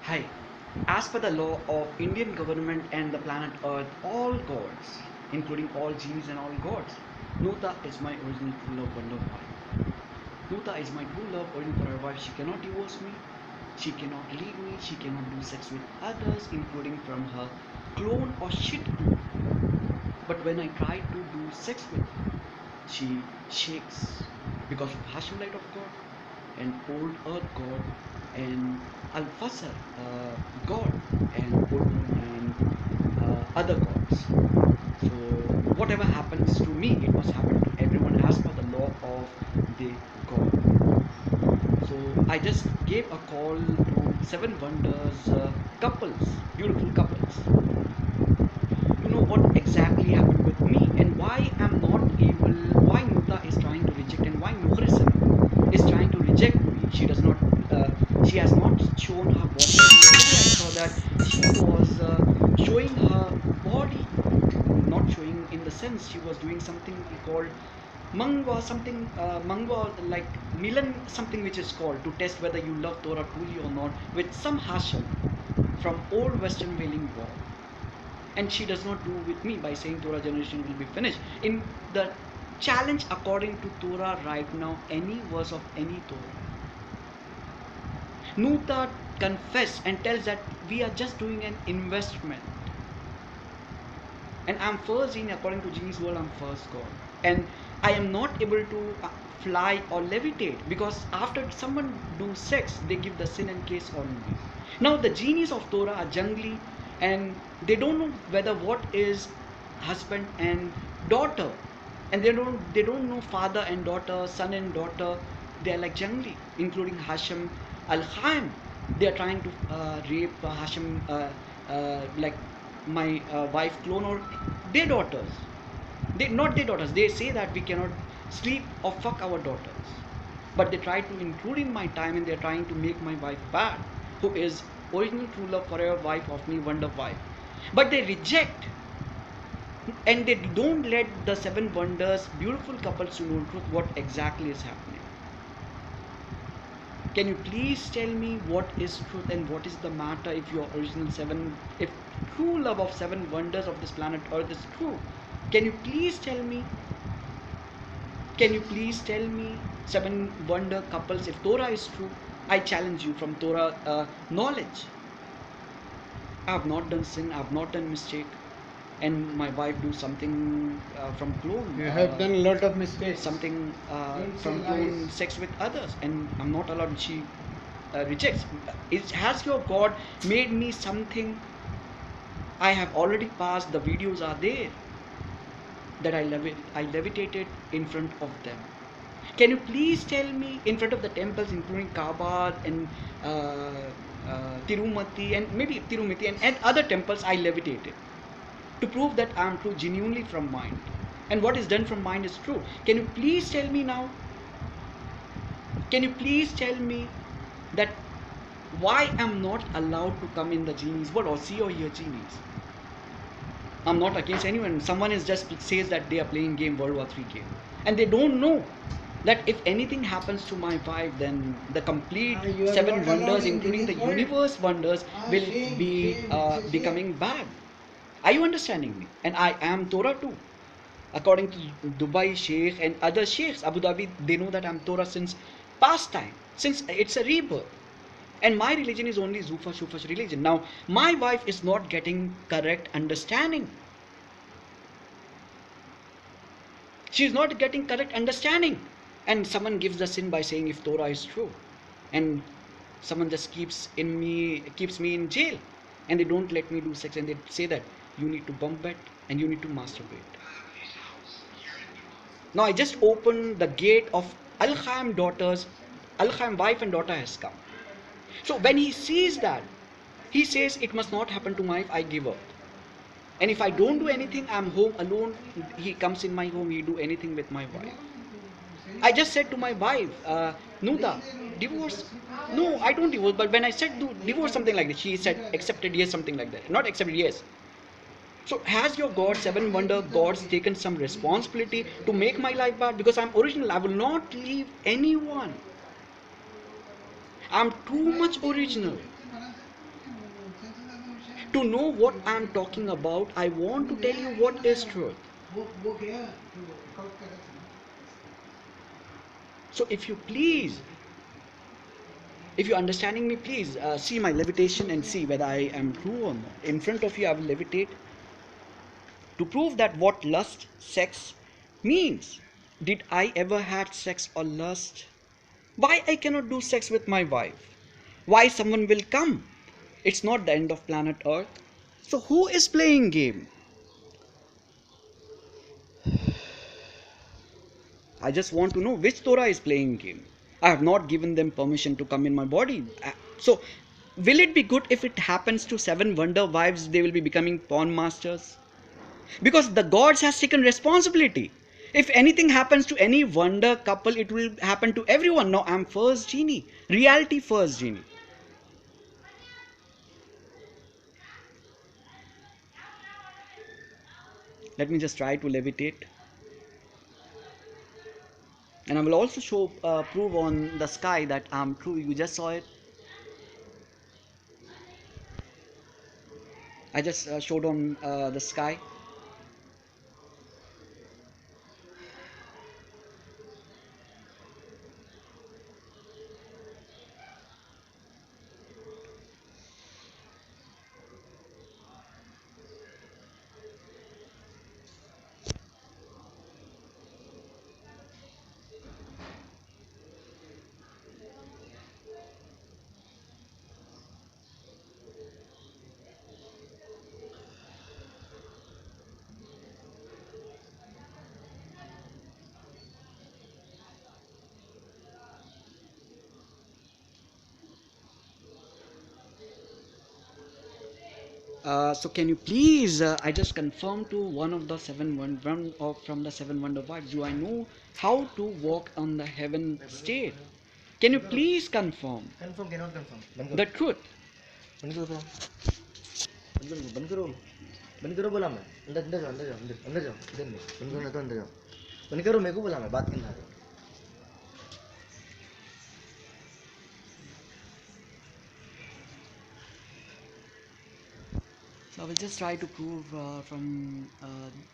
Hi. As per the law of Indian government and the planet Earth, all gods, including all genies and all gods, Nuta is my original true love wonder wife. Nuta is my true love original for her wife. She cannot divorce me. She cannot leave me. She cannot do sex with others, including from her clone or shit clone. But when I try to do sex with her, she shakes because of Hashim light of God and old earth god and Al-Fasr god and old moon and other gods. So whatever happens to me, it must happen to everyone as per the law of the god. So I just gave a call to Seven Wonders couples, beautiful couples, to know what exactly happened with me and why I'm not able, why Nuta is trying to reject and why Mukhrisan is trying to reject me. She has not shown her body. Yesterday I saw that she was showing her body, not showing in the sense she was doing something called Mangwa, something Mangwa like Milan, something which is called to test whether you love Torah truly or not with some Hashim from old Western Wailing Wall, and she does not do with me by saying Torah generation will be finished. In the challenge according to Torah right now, any verse of any Torah, Nuta confess and tells that we are just doing an investment. And I'm first in according to Genie's world, I'm first God. And I am not able to fly or levitate because after someone do sex, they give the sin and case on me. Now the genies of Torah are jungly and they don't know whether what is husband and daughter, and they don't know father and daughter, son and daughter. They are like jungly, including Hashem al Khaim. They are trying to rape Hashem, like my wife clone or their daughters. They not their daughters. They say that we cannot sleep or fuck our daughters, but they try to include in my time and they're trying to make my wife bad, who is original true love forever wife of me, wonder wife. But they reject and they don't let the seven wonders, beautiful couples to know truth what exactly is happening. Can you please tell me what is truth and what is the matter if your original seven, if true love of seven wonders of this planet Earth is true? Can you please tell me? Can you please tell me seven wonder couples if Torah is true? I challenge you from Torah knowledge. I have not done sin. I have not done mistake. And my wife do something from clone. You have done a lot of mistakes. Something Don't say from clone lies. sex with others, and I'm not allowed. She rejects. Has your God made me something? I have already passed. The videos are there that I levitated in front of them. Can you please tell me in front of the temples, including Kaaba and Tirumati and maybe Tirumati and other temples, I levitated to prove that I am true genuinely from mind. And what is done from mind is true. Can you please tell me now? Can you please tell me that why I'm not allowed to come in the genies world or see or hear genies? I'm not against anyone. Someone is just says that they are playing game World War III game, and they don't know that if anything happens to my wife, then the complete You are seven not allowed wonders, in including the Guinness World. universe wonders, will Shame, be shame, it's a shame. becoming bad. Are you understanding me? And I am Torah too. According to Dubai Sheikh and other Sheikhs, Abu Dhabi, they know that I'm Torah since past time, since it's a rebirth. And my religion is only Zufa Shufa's religion. Now, my wife is not getting correct understanding. She is not getting correct understanding. And someone gives the sin by saying if Torah is true. And someone just keeps me in jail. And they don't let me do sex and they say that you need to bump it and you need to masturbate. Now I just opened the gate of Al Khaim daughters. Al Khaim wife and daughter has come. So when he sees that, he says it must not happen to my wife, I give up. And if I don't do anything, I'm home alone. He comes in my home, he do anything with my wife. I just said to my wife, Nuta, divorce. No, I don't divorce. But when I said do divorce something like this, she said accepted yes, something like that. Not accepted yes. So has your God, seven wonder gods, taken some responsibility to make my life bad? Because I'm original. I will not leave anyone. I'm too much original. To know what I'm talking about, I want to tell you what is truth. So if you're understanding me, please see my levitation and see whether I am true or not. In front of you, I will levitate to prove that what lust, sex means. Did I ever had sex or lust? Why I cannot do sex with my wife? Why someone will come? It's not the end of planet Earth. So who is playing game? I just want to know which Torah is playing game. I have not given them permission to come in my body. So, will it be good if it happens to seven wonder wives? They will be becoming pawn masters because the gods has taken responsibility. If anything happens to any wonder couple, it will happen to everyone. Now I'm first genie, reality first genie. Let me just try to levitate, and I will also show prove on the sky that I'm true. You just saw it. I just showed on the sky. So can you please? I just confirmed to one of the one of from the seven wonder wives. Do I know how to walk on the heaven state? Can you please confirm Confirm, cannot confirm. बंद the करो. truth? बंद करो बोला. बंद करो. बंद करो बोला मैं. अंदर अंदर जाओ, अंदर जाओ, अंदर जाओ, इधर नहीं. बंद करो, नहीं तो अंदर जाओ. बंद करो, मेरे को बोला मैं बात करना है. So I will just try to prove from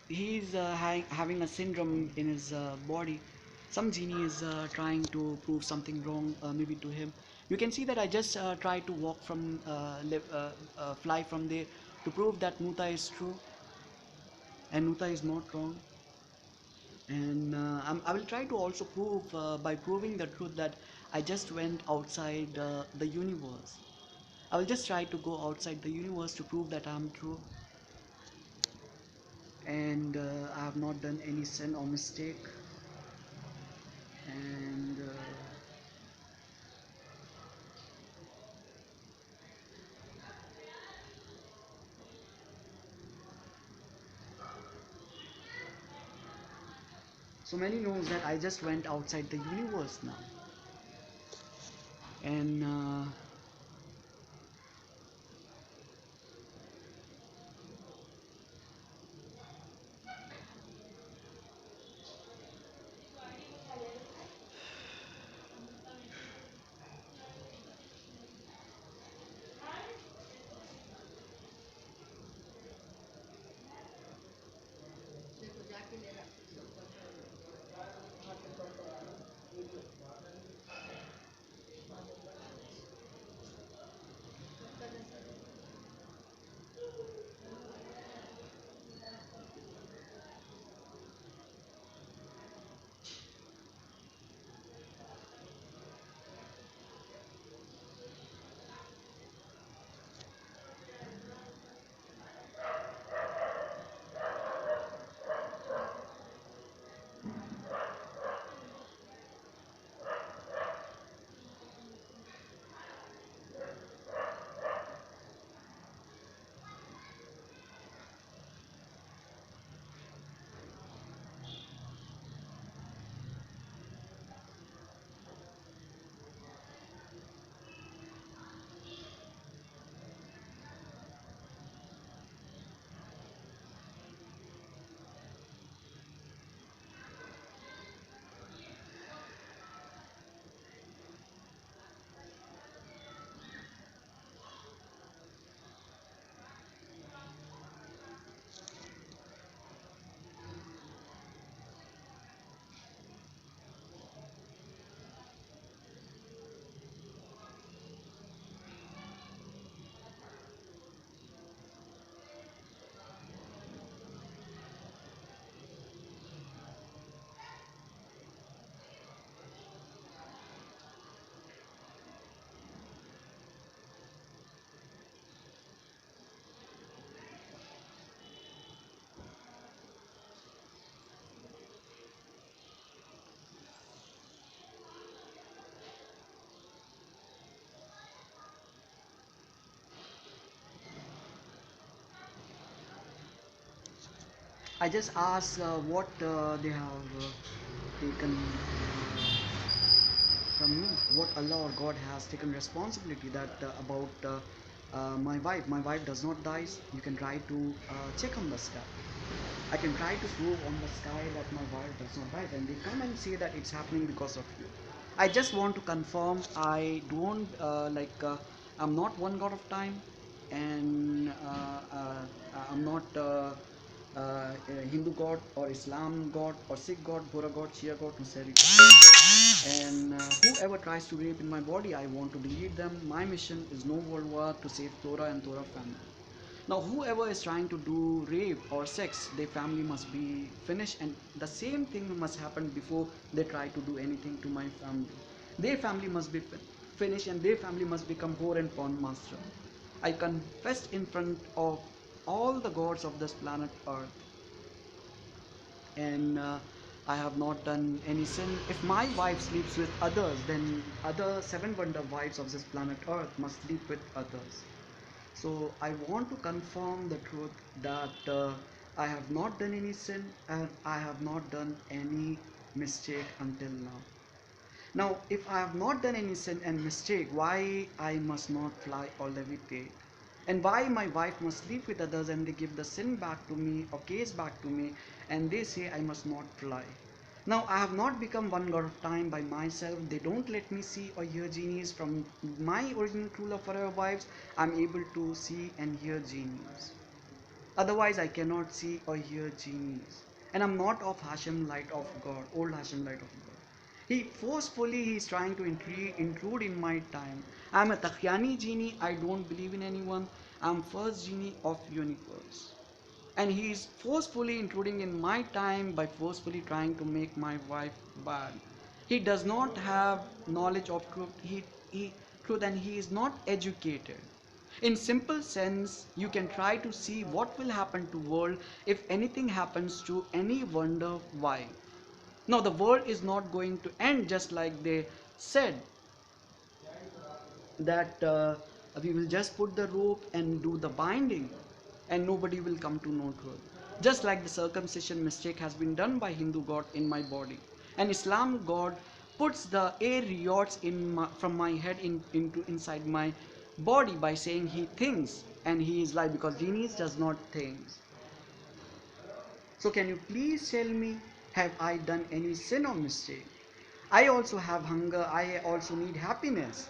he's having a syndrome in his body. Some genie is trying to prove something wrong, maybe to him. You can see that I just try to walk from fly from there to prove that Nuta is true and Nuta is not wrong. And I will try to also prove by proving the truth that I just went outside the universe. I will just try to go outside the universe to prove that I'm true and I have not done any sin or mistake. And so many knows that I just went outside the universe now. And I just ask what they have taken from me, what Allah or God has taken responsibility that about my wife. My wife does not die. You can try to check on the sky. I can try to prove on the sky that my wife does not die, and they come and say that it's happening because of you. I just want to confirm. I don't I'm not one god of time, and I'm not Hindu god or Islam god or Sikh god, Bora god, Shia god, Nusayri god. And whoever tries to rape in my body, I want to delete them. My mission is no world war to save Torah and Torah family. Now, whoever is trying to do rape or sex, their family must be finished, and the same thing must happen before they try to do anything to my family. Their family must be finished, and their family must become whore and porn master. I confessed in front of all the gods of this planet Earth, and I have not done any sin. If my wife sleeps with others, then other seven wonder wives of this planet Earth must sleep with others. So I want to confirm the truth that I have not done any sin and I have not done any mistake until now. Now, if I have not done any sin and mistake, why I must not fly or levitate? And why my wife must sleep with others and they give the sin back to me or case back to me and they say I must not fly? Now, I have not become one god of time by myself. They don't let me see or hear genies from my original true love forever wives. I'm able to see and hear genies. Otherwise, I cannot see or hear genies. And I'm not of Hashem light of God, old Hashem light of God. He's trying to intrude in my time. I'm a Takhyani genie. I don't believe in anyone. I'm first genie of universe. And he is forcefully intruding in my time by forcefully trying to make my wife bad. He does not have knowledge of truth. Truth, and he is not educated. In simple sense, you can try to see what will happen to world if anything happens to any wonder why. Now the world is not going to end just like they said that we will just put the rope and do the binding and nobody will come to know truth. Just like the circumcision mistake has been done by Hindu god in my body, and Islam god puts the air riots from my head into inside my body by saying he thinks and he is like, because genius does not think. So can you please tell me, have I done any sin or mistake? I also have hunger, I also need happiness.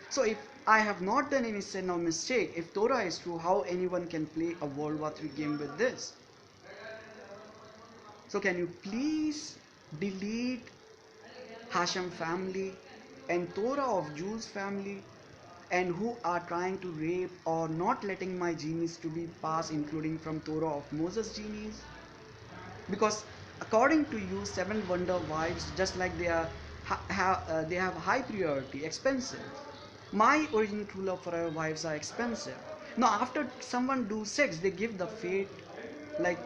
So if I have not done any sin or mistake, if Torah is true, how anyone can play a World War III game with this? So can you please delete Hashem family and Torah of Jews family and who are trying to rape or not letting my genies to be passed, including from Torah of Moses genies? Because according to you, seven wonder wives, just like they have high priority, expensive. My original true love forever wives are expensive. Now after someone do sex, they give the fate, like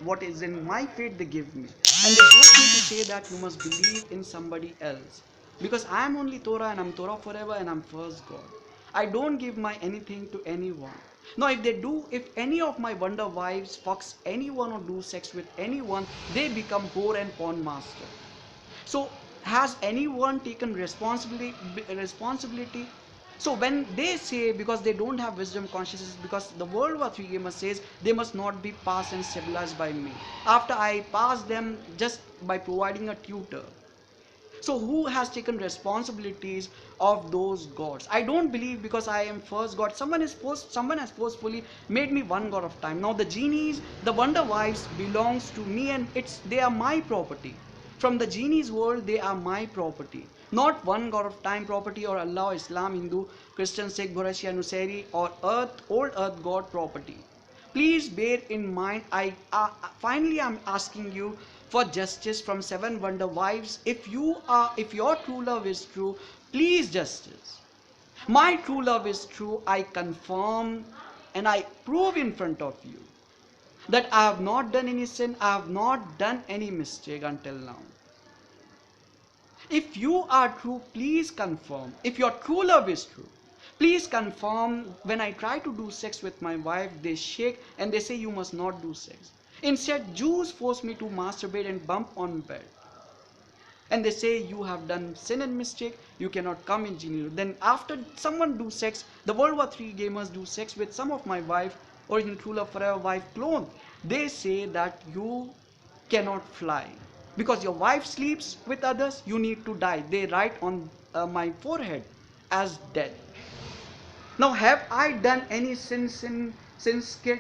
what is in my fate they give me, and they force me to say that you must believe in somebody else, because I am only Torah and I'm Torah forever and I'm first God. I don't give my anything to anyone. Now if any of my wonder wives fucks anyone or do sex with anyone, they become whore and porn master. So has anyone taken responsibility? So when they say, because they don't have wisdom consciousness, because the World War III gamer says they must not be passed and stabilized by me after I pass them just by providing a tutor. So who has taken responsibilities of those gods? I don't believe, because I am first god. Someone has forcefully made me one god of time. Now the genies, the wonder wives belongs to me, and they are my property. From the genies world, they are my property. Not one god of time property or Allah, Islam, Hindu, Christian, Sikh, Bhurashia, Nusayri or old earth god property. Please bear in mind, finally I'm asking you for justice from seven wonder wives. If your true love is true, please justice. My true love is true. I confirm and I prove in front of you that I have not done any sin. I have not done any mistake until now. If you are true, please confirm. If your true love is true, please confirm. When I try to do sex with my wife, they shake and they say you must not do sex. Instead, Jews force me to masturbate and bump on bed. And they say you have done sin and mistake, you cannot come in genie. Then after someone do sex, the World War III gamers do sex with some of my wife, original true love forever wife clone. They say that you cannot fly because your wife sleeps with others, you need to die. They write on my forehead as dead. Now have I done any sin since kid?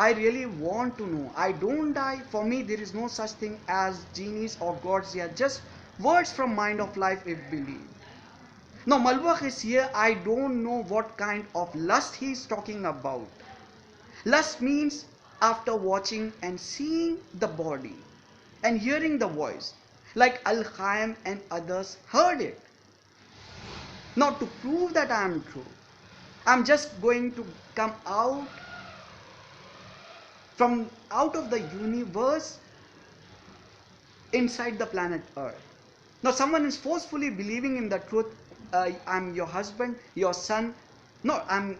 I really want to know. I don't die. For me, there is no such thing as genies or gods. They are just words from Mind of Life if believed. Now, Malwakh is here. I don't know what kind of lust he is talking about. Lust means after watching and seeing the body and hearing the voice, like Al Khaim and others heard it. Now, to prove that I am true, I'm just going to come out of the universe inside the planet Earth. Now someone is forcefully believing in the truth. I'm your husband, your son. No, I'm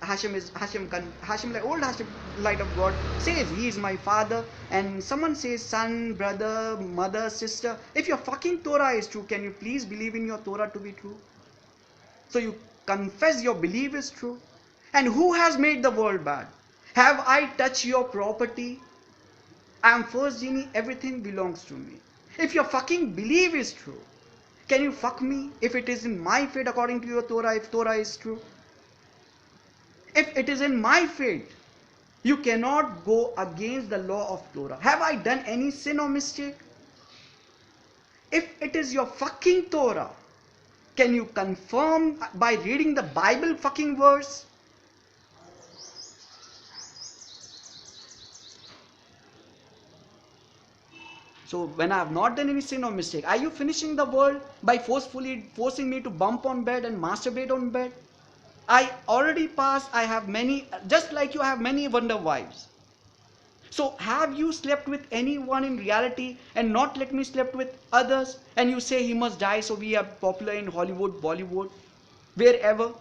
Hashem, like old Hashem, light of God says he is my father, and someone says son, brother, mother, sister. If your fucking Torah is true, can you please believe in your Torah to be true? So you confess your belief is true. And who has made the world bad? Have I touched your property? I am first genie, everything belongs to me. If your fucking belief is true, can you fuck me if it is in my fate according to your Torah, if Torah is true? If it is in my fate, you cannot go against the law of Torah. Have I done any sin or mistake? If it is your fucking Torah, can you confirm by reading the Bible fucking verse? So when I have not done any sin or mistake, are you finishing the world by forcing me to bump on bed and masturbate on bed? I already passed, I have many, just like you have many wonder wives. So have you slept with anyone in reality and not let me sleep with others? And you say he must die so we are popular in Hollywood, Bollywood, wherever,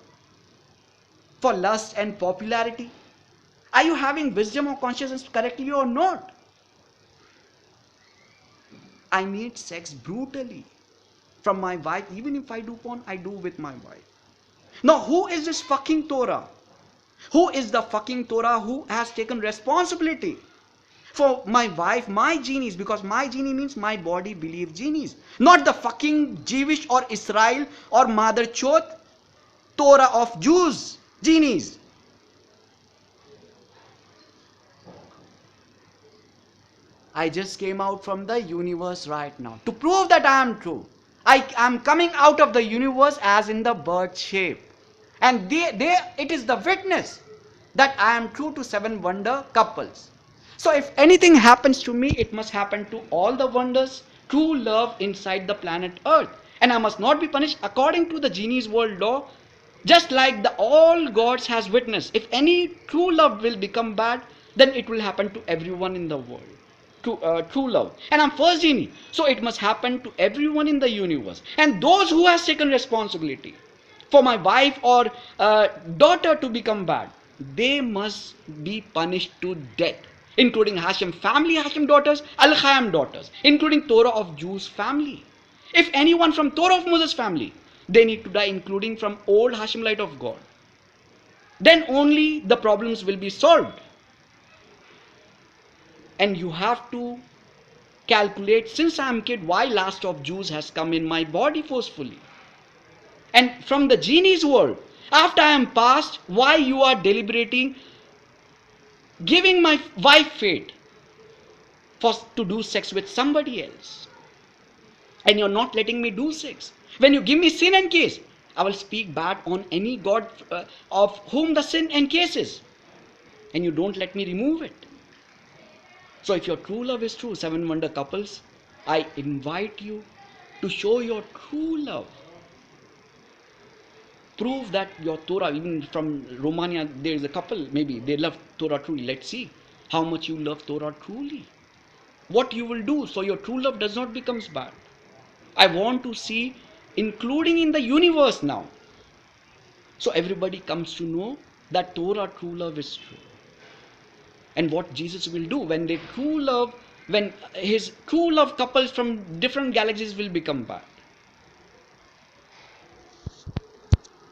for lust and popularity? Are you having wisdom or consciousness correctly or not? I need sex brutally from my wife. Even if I do porn, I do with my wife. Now, who is this fucking Torah? Who is the fucking Torah who has taken responsibility for my wife, my genies? Because my genie means my body believes genies. Not the fucking Jewish or Israel or Mother Choth Torah of Jews, genies. I just came out from the universe right now to prove that I am true. I am coming out of the universe as in the bird shape. And it is the witness that I am true to 7 wonder couples. So if anything happens to me, it must happen to all the wonders, true love inside the planet Earth. And I must not be punished according to the genie's world law, just like the all gods has witnessed. If any true love will become bad, then it will happen to everyone in the world. True love, and I'm first genie, so it must happen to everyone in the universe. And those who has taken responsibility for my wife or daughter to become bad, they must be punished to death, including Hashem family, Hashem daughters, Al Khaim daughters, including Torah of Jews family. If anyone from Torah of Moses family, they need to die, including from old Hashem light of God. Then only the problems will be solved. And you have to calculate, since I am kid, why last of Jews has come in my body forcefully. And from the genie's world, after I am passed, why you are deliberating giving my wife fate to do sex with somebody else. And you're not letting me do sex. When you give me sin and case, I will speak bad on any God of whom the sin and case is. And you don't let me remove it. So if your true love is true, 7 wonder couples, I invite you to show your true love. Prove that your Torah, even from Romania, there is a couple, maybe they love Torah truly. Let's see how much you love Torah truly. What you will do so your true love does not become bad. I want to see, including in the universe now. So everybody comes to know that Torah true love is true. And what Jesus will do when his true love couples from different galaxies will become back.